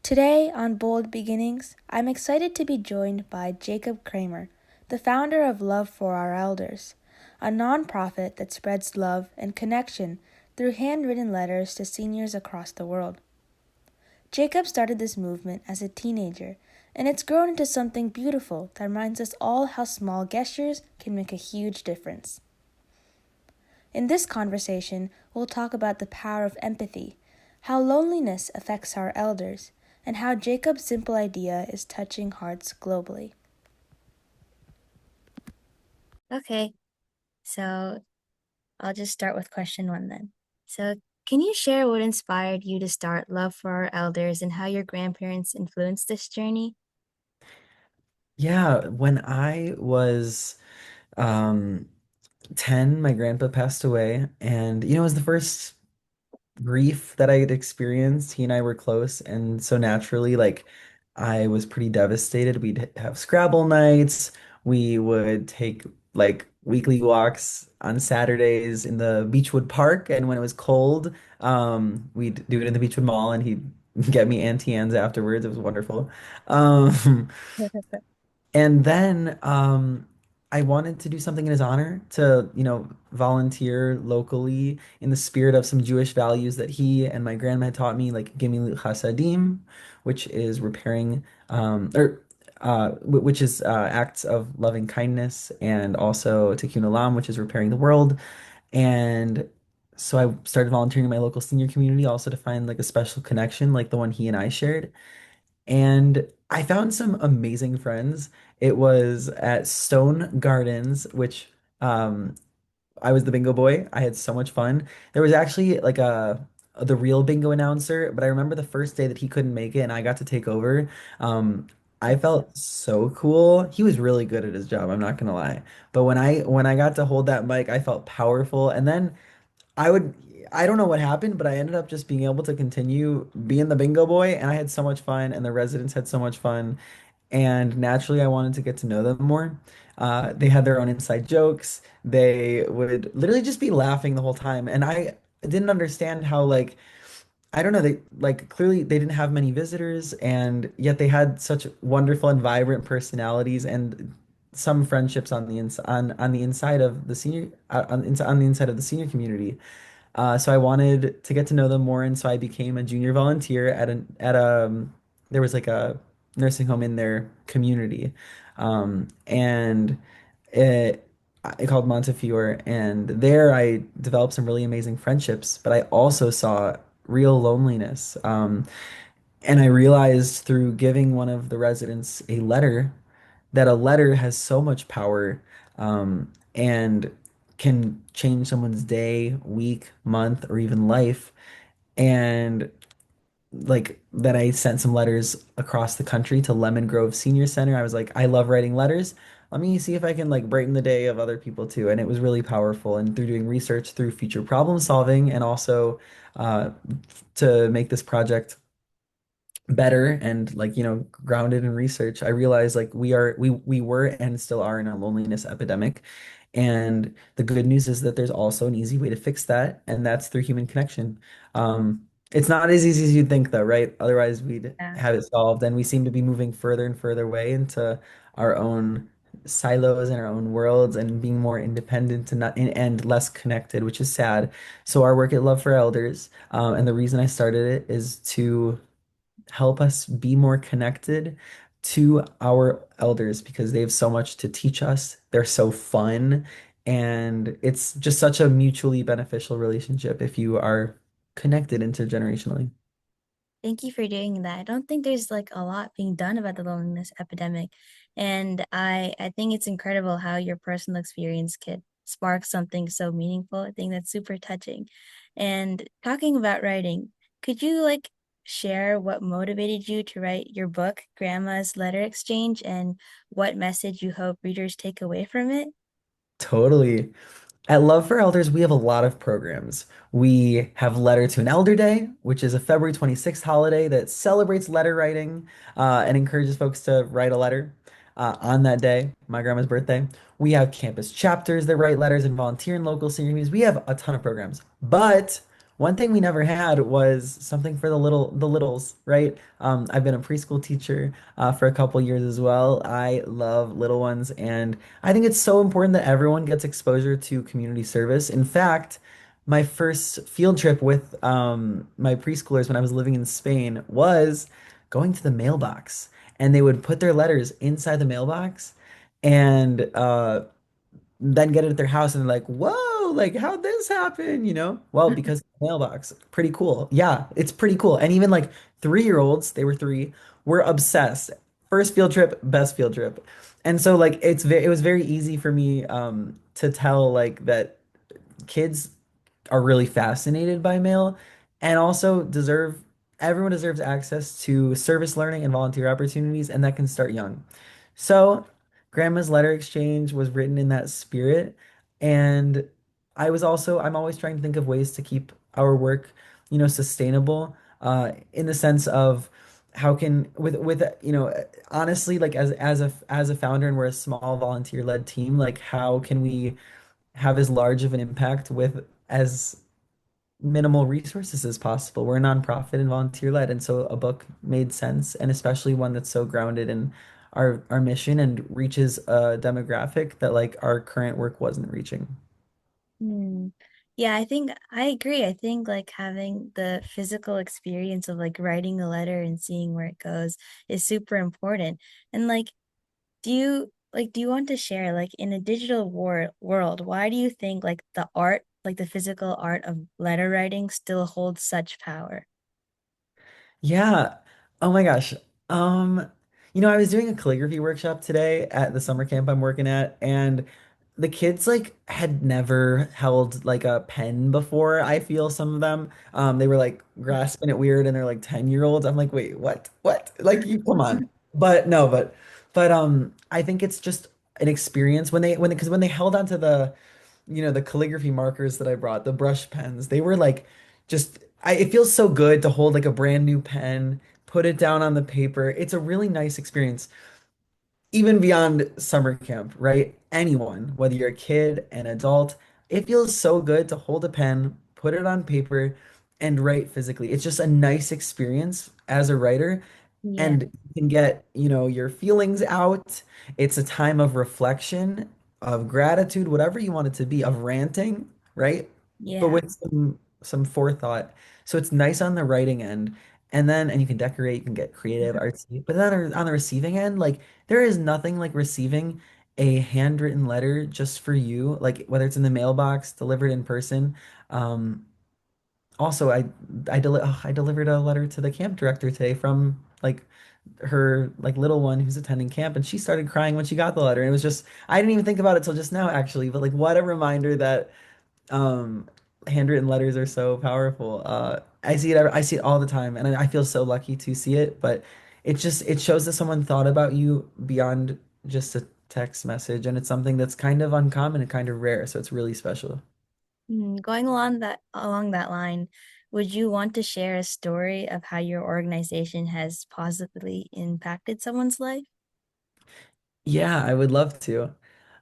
Today on Bold Beginnings, I'm excited to be joined by Jacob Cramer, the founder of Love for Our Elders, a nonprofit that spreads love and connection through handwritten letters to seniors across the world. Jacob started this movement as a teenager, and it's grown into something beautiful that reminds us all how small gestures can make a huge difference. In this conversation, we'll talk about the power of empathy, how loneliness affects our elders, and how Jacob's simple idea is touching hearts globally. Okay, so I'll just start with question one then. So, can you share what inspired you to start Love for Our Elders and how your grandparents influenced this journey? Yeah, when I was um 10, my grandpa passed away, and it was the first grief that I had experienced. He and I were close, and so naturally, like, I was pretty devastated. We'd have Scrabble nights. We would take like weekly walks on Saturdays in the Beechwood Park, and when it was cold, we'd do it in the Beechwood Mall, and he'd get me Auntie Anne's afterwards. It was wonderful. Um, and then I wanted to do something in his honor to, volunteer locally in the spirit of some Jewish values that he and my grandma had taught me, like Gemilut Chasadim, which is repairing, which is acts of loving kindness, and also Tikkun Olam, which is repairing the world. And so I started volunteering in my local senior community also to find like a special connection like the one he and I shared. And I found some amazing friends. It was at Stone Gardens, which I was the bingo boy. I had so much fun. There was actually like the real bingo announcer, but I remember the first day that he couldn't make it and I got to take over. Um, I felt so cool. He was really good at his job, I'm not gonna lie. But when I got to hold that mic, I felt powerful. And then I would, I don't know what happened, but I ended up just being able to continue being the bingo boy, and I had so much fun, and the residents had so much fun, and naturally, I wanted to get to know them more. They had their own inside jokes. They would literally just be laughing the whole time, and I didn't understand how, like, I don't know, they like clearly they didn't have many visitors, and yet they had such wonderful and vibrant personalities and some friendships on the inside of the senior on the inside of the senior community. So I wanted to get to know them more, and so I became a junior volunteer at there was like a nursing home in their community, and it called Montefiore, and there I developed some really amazing friendships. But I also saw real loneliness, and I realized through giving one of the residents a letter that a letter has so much power, and can change someone's day, week, month, or even life. And like that, I sent some letters across the country to Lemon Grove Senior Center. I was like, I love writing letters. Let me see if I can like brighten the day of other people too. And it was really powerful. And through doing research, through future problem solving, and also uh, to make this project better and like grounded in research, I realized like we were and still are in a loneliness epidemic. And the good news is that there's also an easy way to fix that, and that's through human connection. It's not as easy as you'd think, though, right? Otherwise we'd Yeah. have it solved, and we seem to be moving further and further away into our own silos and our own worlds, and being more independent and less connected, which is sad. So our work at Love for Elders, and the reason I started it is to help us be more connected to our elders because they have so much to teach us. They're so fun, and it's just such a mutually beneficial relationship if you are connected intergenerationally. Thank you for doing that. I don't think there's like a lot being done about the loneliness epidemic. And I think it's incredible how your personal experience could spark something so meaningful. I think that's super touching. And talking about writing, could you like share what motivated you to write your book, Grandma's Letter Exchange, and what message you hope readers take away from it? Totally. At Love for Elders, we have a lot of programs. We have Letter to an Elder Day, which is a February 26th holiday that celebrates letter writing, and encourages folks to write a letter on that day, my grandma's birthday. We have campus chapters that write letters and volunteer in local senior communities. We have a ton of programs. But One thing we never had was something for the littles, right? I've been a preschool teacher for a couple years as well. I love little ones, and I think it's so important that everyone gets exposure to community service. In fact, my first field trip with my preschoolers when I was living in Spain was going to the mailbox, and they would put their letters inside the mailbox, and then get it at their house and they're like, whoa, like how'd this happen? Well, because mailbox, pretty cool. Yeah, it's pretty cool. And even like 3-year-olds, they were three, were obsessed. First field trip, best field trip. And so like it was very easy for me to tell like that kids are really fascinated by mail and also everyone deserves access to service learning and volunteer opportunities, and that can start young. So, Grandma's letter exchange was written in that spirit, and I'm always trying to think of ways to keep our work, sustainable, in the sense of how can with honestly, like as a founder, and we're a small volunteer-led team, like how can we have as large of an impact with as minimal resources as possible. We're a nonprofit and volunteer led, and so a book made sense, and especially one that's so grounded in our mission and reaches a demographic that like our current work wasn't reaching. Hmm. Yeah, I think I agree. I think like having the physical experience of like writing a letter and seeing where it goes is super important. And like, do you want to share like in a digital world, why do you think like the art, like the physical art of letter writing still holds such power? Yeah. Oh my gosh. Um, I was doing a calligraphy workshop today at the summer camp I'm working at, and the kids like had never held like a pen before. I feel some of them. They were like grasping it weird and they're like 10-year-olds. I'm like, wait, what? What? Like you come on. But no, but I think it's just an experience because when they held onto the calligraphy markers that I brought, the brush pens, they were like it feels so good to hold like a brand new pen, put it down on the paper. It's a really nice experience even beyond summer camp, right? Anyone, whether you're a kid, an adult, it feels so good to hold a pen, put it on paper, and write physically. It's just a nice experience as a writer, Yeah, and you can get, your feelings out. It's a time of reflection, of gratitude, whatever you want it to be, of ranting, right? But yeah. with some forethought. So it's nice on the writing end. And you can decorate, you can get creative, artsy. But then on the receiving end, like there is nothing like receiving a handwritten letter just for you, like whether it's in the mailbox, delivered in person. Um, Also, I delivered a letter to the camp director today from like her like little one who's attending camp, and she started crying when she got the letter. And it was just I didn't even think about it till just now actually, but like what a reminder that um handwritten letters are so powerful. I see it all the time, and I feel so lucky to see it, but it shows that someone thought about you beyond just a text message, and it's something that's kind of uncommon and kind of rare, so it's really special. Going along that line, would you want to share a story of how your organization has positively impacted someone's life? Yeah, I would love to.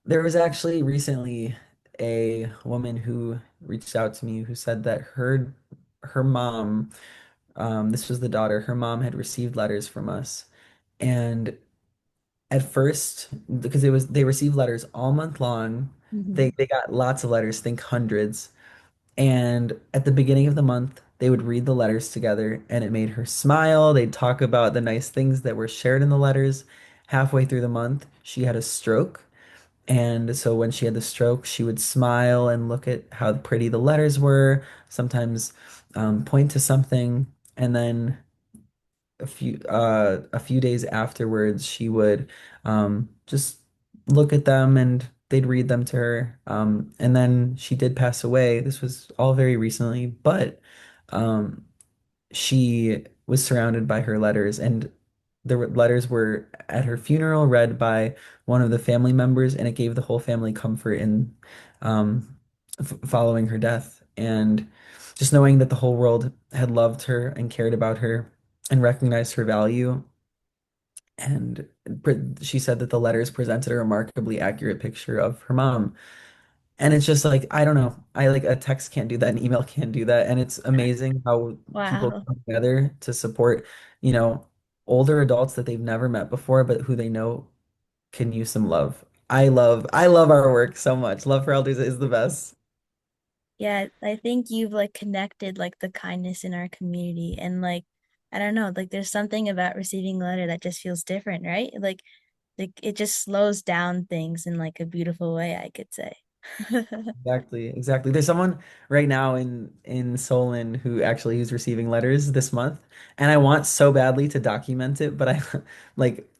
There was actually recently a woman who reached out to me who said that her mom, this was the daughter, her mom had received letters from us. And at first, because they received letters all month long, Hmm. they got lots of letters, think hundreds. And at the beginning of the month, they would read the letters together and it made her smile. They'd talk about the nice things that were shared in the letters. Halfway through the month, she had a stroke. And so when she had the stroke, she would smile and look at how pretty the letters were, sometimes point to something, and then a few days afterwards, she would just look at them and they'd read them to her. And then she did pass away. This was all very recently, but um, she was surrounded by her letters, and letters were at her funeral read by one of the family members, and it gave the whole family comfort in following her death. And just knowing that the whole world had loved her and cared about her and recognized her value. She said that the letters presented a remarkably accurate picture of her mom. And it's just like, I don't know. I like a text can't do that, an email can't do that. And it's amazing how people Wow. come together to support, you know, older adults that they've never met before, but who they know can use some love. I love our work so much. Love for Elders is the best. Yeah, I think you've like connected like the kindness in our community and like I don't know, like there's something about receiving a letter that just feels different, right? Like it just slows down things in like a beautiful way, I could say. Exactly, exactly. There's someone right now in Solon who actually is receiving letters this month, and I want so badly to document it, but I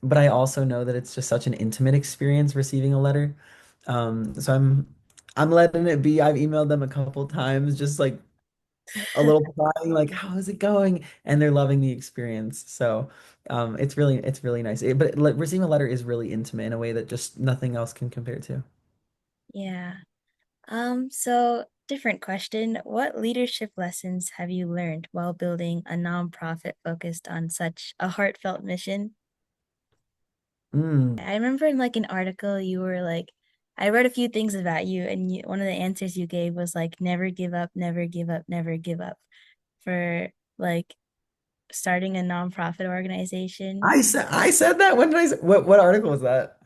but I also know that it's just such an intimate experience receiving a letter. So I'm letting it be. I've emailed them a couple times, just like a little prying, like how is it going? And they're loving the experience. So it's really nice. Receiving a letter is really intimate in a way that just nothing else can compare to. Yeah. So different question. What leadership lessons have you learned while building a nonprofit focused on such a heartfelt mission? Mm. I remember in like an article you were like, I read a few things about you, and one of the answers you gave was like, never give up, never give up, never give up for like starting a nonprofit organization. I said that. When did what article was that?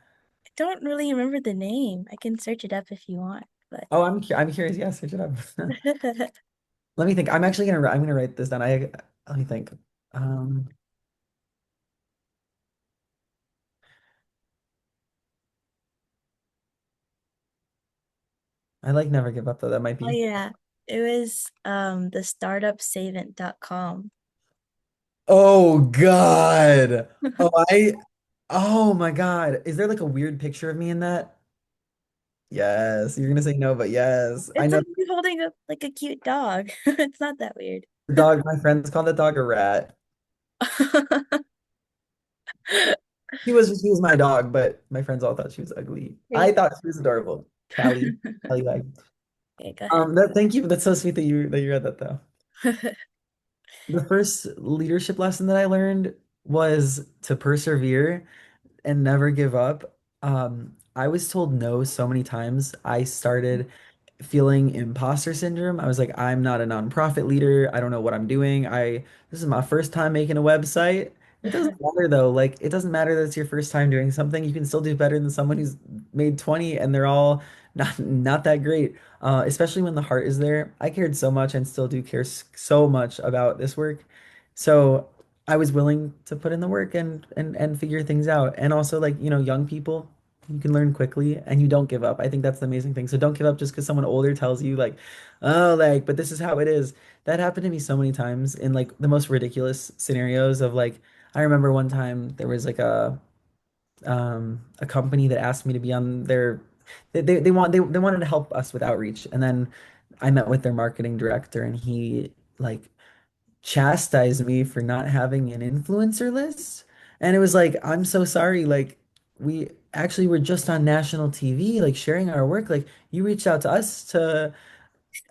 I don't really remember the name. I can search it up if you want, but Oh, I'm curious. Yes, search it up. Let me think. I'm gonna write this down. Let me think. Um, I like never give up though. That might oh be. yeah, it was the startupsavant.com. Oh God. Oh I. Oh my God. Is there like a weird picture of me in that? Yes. You're gonna say no, but yes. I It's know like you holding up like a cute dog. It's not that weird. the dog. My friends call that dog a rat. She was my dog, but my friends all thought she was ugly. I Great. thought she was adorable. Callie Wag. Okay, go ahead. Thank you. That's so sweet that you read that though. The first leadership lesson that I learned was to persevere and never give up. I was told no so many times. I started feeling imposter syndrome. I was like, I'm not a nonprofit leader. I don't know what I'm doing. This is my first time making a website. It doesn't matter though. Like, it doesn't matter that it's your first time doing something. You can still do better than someone who's made 20 and they're all not that great. Especially when the heart is there. I cared so much and still do care so much about this work. So I was willing to put in the work and figure things out. And also like, young people, you can learn quickly and you don't give up. I think that's the amazing thing. So don't give up just because someone older tells you like, oh, like, but this is how it is. That happened to me so many times in like the most ridiculous scenarios of like, I remember one time there was like a company that asked me to be on their they wanted to help us with outreach. And then I met with their marketing director and he like chastised me for not having an influencer list. And it was like, I'm so sorry. Like, we actually were just on national TV, like sharing our work. Like, you reached out to us to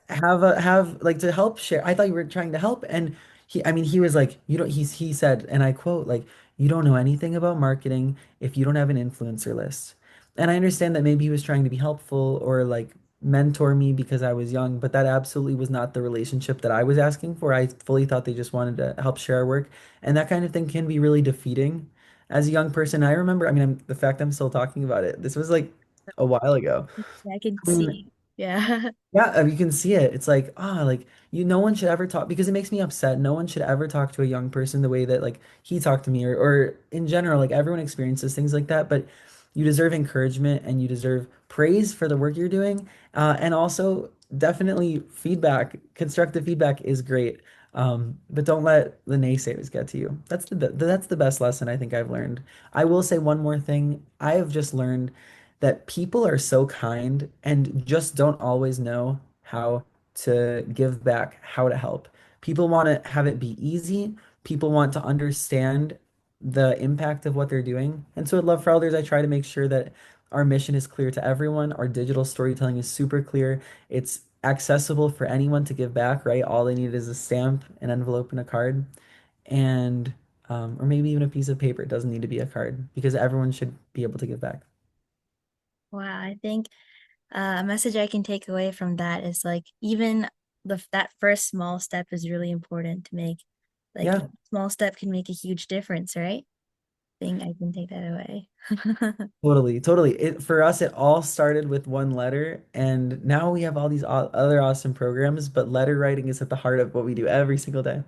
have like to help share. I thought you were trying to help. And he was like, you don't, he said, and I quote, like, you don't know anything about marketing if you don't have an influencer list. And I understand that maybe he was trying to be helpful or like mentor me because I was young, but that absolutely was not the relationship that I was asking for. I fully thought they just wanted to help share our work. And that kind of thing can be really defeating as a young person. I remember, the fact I'm still talking about it, this was like a while ago. Yeah, I can I mean, see. Yeah. yeah, you can see it. It's like, like no one should ever talk because it makes me upset. No one should ever talk to a young person the way that like he talked to me or in general, like everyone experiences things like that, but you deserve encouragement and you deserve praise for the work you're doing. And also definitely feedback, constructive feedback is great. But don't let the naysayers get to you. That's the best lesson I think I've learned. I will say one more thing. I have just learned that people are so kind and just don't always know how to give back, how to help. People want to have it be easy. People want to understand the impact of what they're doing. And so at Love for Elders, I try to make sure that our mission is clear to everyone. Our digital storytelling is super clear. It's accessible for anyone to give back, right? All they need is a stamp, an envelope, and a card. And or maybe even a piece of paper. It doesn't need to be a card because everyone should be able to give back. Wow, I think A message I can take away from that is like even that first small step is really important to make. Like Yeah. small step can make a huge difference, right? Think I can take that away. Totally, totally. For us, it all started with one letter, and now we have all these other awesome programs, but letter writing is at the heart of what we do every single day.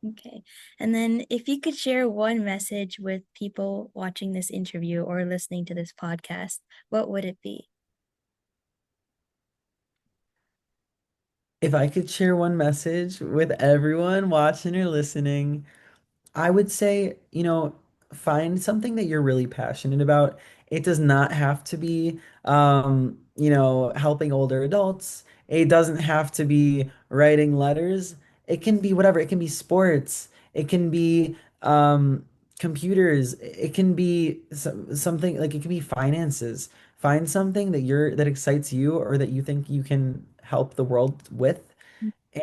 Okay. And then if you could share one message with people watching this interview or listening to this podcast, what would it be? If I could share one message with everyone watching or listening, I would say, find something that you're really passionate about. It does not have to be, helping older adults. It doesn't have to be writing letters. It can be whatever. It can be sports. It can be computers. It can be something like it can be finances. Find something that excites you or that you think you can help the world with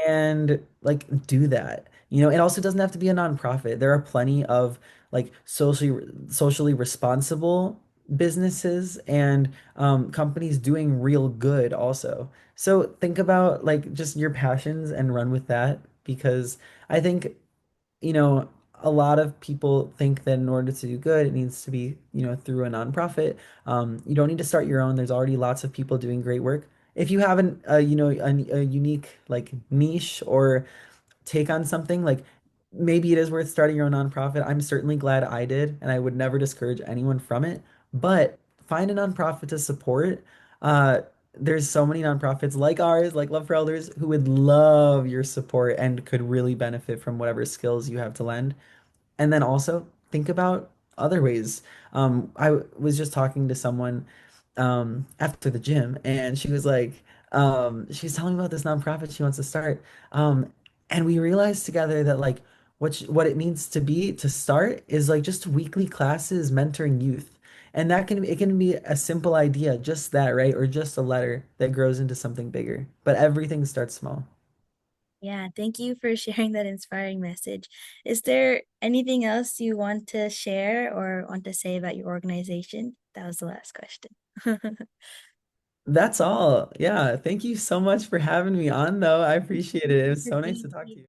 and like do that. It also doesn't have to be a nonprofit. There are plenty of like socially responsible businesses and companies doing real good also. So think about like just your passions and run with that because I think you know, a lot of people think that in order to do good, it needs to be, through a nonprofit. You don't need to start your own. There's already lots of people doing great work. If you have a unique like niche or take on something, like maybe it is worth starting your own nonprofit. I'm certainly glad I did, and I would never discourage anyone from it. But find a nonprofit to support. Uh, there's so many nonprofits like ours, like Love for Elders, who would love your support and could really benefit from whatever skills you have to lend. And then also think about other ways. Was just talking to someone after the gym, and she was like, she was telling me about this nonprofit she wants to start. And we realized together that like what it needs to be to start is like just weekly classes mentoring youth. And it can be a simple idea, just that, right? Or just a letter that grows into something bigger. But everything starts small. Yeah, thank you for sharing that inspiring message. Is there anything else you want to share or want to say about your organization? That was the last question. That's all. Yeah. Thank you so much for having me on, though. I appreciate it. It was so nice to Thank talk to you. you.